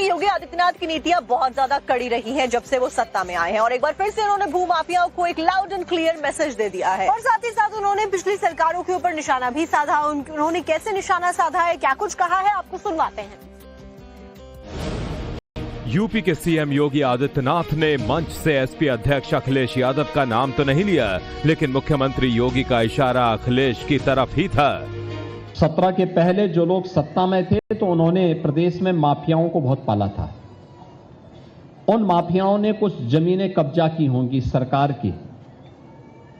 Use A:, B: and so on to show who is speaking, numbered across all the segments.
A: मुख्यमंत्री योगी आदित्यनाथ की नीतियां बहुत ज्यादा कड़ी रही हैं जब से वो सत्ता में आए हैं और एक बार फिर से उन्होंने भूमाफियाओं को एक लाउड एंड क्लियर मैसेज दे दिया है और साथ ही साथ उन्होंने पिछली सरकारों के ऊपर निशाना भी साधा। उन्होंने कैसे निशाना साधा है, क्या कुछ कहा है, आपको सुनवाते हैं।
B: यूपी के सीएम योगी आदित्यनाथ ने मंच से एसपी अध्यक्ष अखिलेश यादव का नाम तो नहीं लिया, लेकिन मुख्यमंत्री योगी का इशारा अखिलेश की तरफ ही था।
C: 17 के पहले जो लोग सत्ता में थे तो उन्होंने प्रदेश में माफियाओं को बहुत पाला था। उन माफियाओं ने कुछ जमीनें कब्जा की होंगी सरकार की।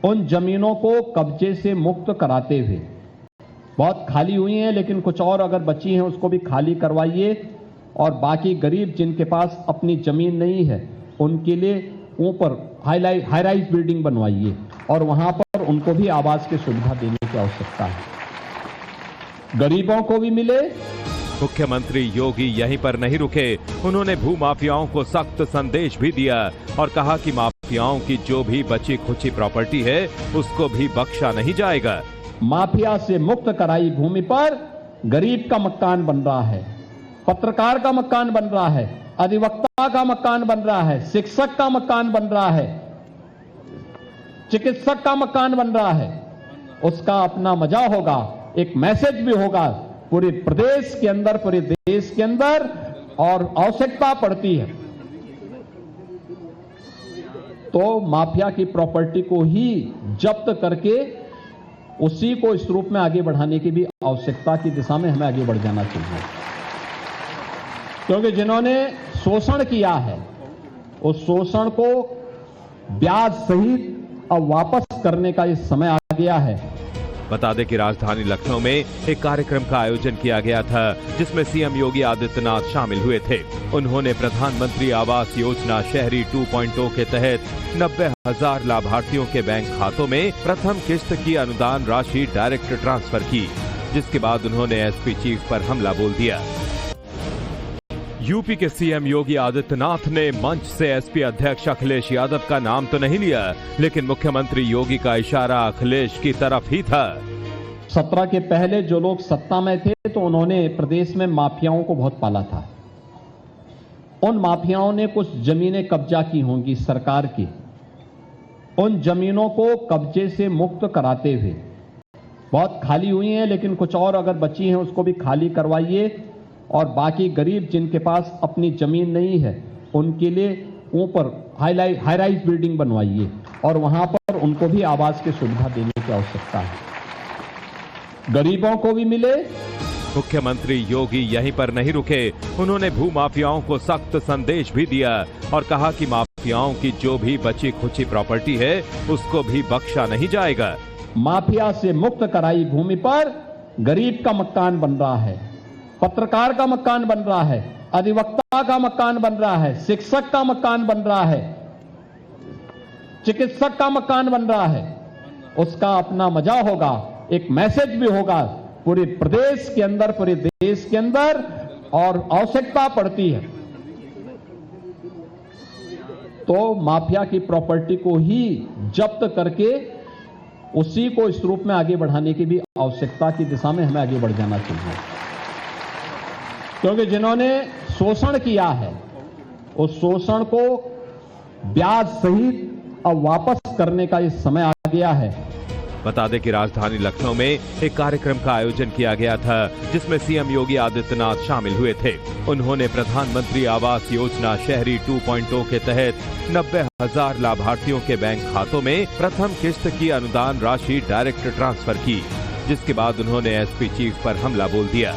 C: उन जमीनों को कब्जे से मुक्त कराते हुए, बहुत खाली हुई हैं लेकिन कुछ और अगर बची हैं उसको भी खाली करवाइए और बाकी गरीब जिनके पास अपनी जमीन नहीं है उनके लिए ऊपर हाई राइज बिल्डिंग बनवाइए और वहां पर उनको भी आवास की सुविधा देने की आवश्यकता है, गरीबों को भी मिले।
B: मुख्यमंत्री योगी यहीं पर नहीं रुके, उन्होंने भूमाफियाओं को सख्त संदेश भी दिया और कहा कि माफियाओं की जो भी बची खुची प्रॉपर्टी है उसको भी बख्शा नहीं जाएगा।
C: माफिया से मुक्त कराई भूमि पर गरीब का मकान बन रहा है, पत्रकार का मकान बन रहा है, अधिवक्ता का मकान बन रहा है, शिक्षक का मकान बन रहा है, चिकित्सक का मकान बन रहा है। उसका अपना मजा होगा, एक मैसेज भी होगा पूरे प्रदेश के अंदर, पूरे देश के अंदर, और आवश्यकता पड़ती है तो माफिया की प्रॉपर्टी को ही जब्त करके उसी को इस रूप में आगे बढ़ाने की भी आवश्यकता की दिशा में हमें आगे बढ़ जाना चाहिए, क्योंकि जिन्होंने शोषण किया है उस शोषण को ब्याज सहित अब वापस करने का इस समय आ गया है।
B: बता दें कि राजधानी लखनऊ में एक कार्यक्रम का आयोजन किया गया था जिसमें सीएम योगी आदित्यनाथ शामिल हुए थे। उन्होंने प्रधानमंत्री आवास योजना शहरी 2.0 के तहत 90,000 लाभार्थियों के बैंक खातों में प्रथम किस्त की अनुदान राशि डायरेक्ट ट्रांसफर की, जिसके बाद उन्होंने एसपी चीफ पर हमला बोल दिया। यूपी के सीएम योगी आदित्यनाथ ने मंच से एसपी अध्यक्ष अखिलेश यादव का नाम तो नहीं लिया, लेकिन मुख्यमंत्री योगी का इशारा अखिलेश की तरफ ही था।
C: 17 के पहले जो लोग सत्ता में थे तो उन्होंने प्रदेश में माफियाओं को बहुत पाला था। उन माफियाओं ने कुछ जमीनें कब्जा की होंगी सरकार की। उन जमीनों को कब्जे से मुक्त कराते हुए, बहुत खाली हुई हैं लेकिन कुछ और अगर बची हैं उसको भी खाली करवाइए और बाकी गरीब जिनके पास अपनी जमीन नहीं है उनके लिए ऊपर हाई राइज बिल्डिंग बनवाइए और वहां पर उनको भी आवास की सुविधा देने की आवश्यकता है, गरीबों को भी मिले।
B: मुख्यमंत्री योगी यहीं पर नहीं रुके, उन्होंने भूमाफियाओं को सख्त संदेश भी दिया और कहा कि माफियाओं की जो भी बची खुची प्रॉपर्टी है उसको भी बख्शा नहीं जाएगा।
C: माफिया से मुक्त कराई भूमि पर गरीब का मकान बन रहा है, पत्रकार का मकान बन रहा है, अधिवक्ता का मकान बन रहा है, शिक्षक का मकान बन रहा है, चिकित्सक का मकान बन रहा है। उसका अपना मजा होगा, एक मैसेज भी होगा पूरे प्रदेश के अंदर, पूरे देश के अंदर, और आवश्यकता पड़ती है तो माफिया की प्रॉपर्टी को ही जब्त करके उसी को इस रूप में आगे बढ़ाने की भी आवश्यकता की दिशा में हमें आगे बढ़ जाना चाहिए, क्योंकि जिन्होंने शोषण किया है उस शोषण को ब्याज सहित अब वापस करने का इस समय आ गया है।
B: बता दें कि राजधानी लखनऊ में एक कार्यक्रम का आयोजन किया गया था जिसमें सीएम योगी आदित्यनाथ शामिल हुए थे। उन्होंने प्रधानमंत्री आवास योजना शहरी 2.0 के तहत 90,000 लाभार्थियों के बैंक खातों में प्रथम किस्त की अनुदान राशि डायरेक्ट ट्रांसफर की, जिसके बाद उन्होंने एसपी चीफ पर हमला बोल दिया।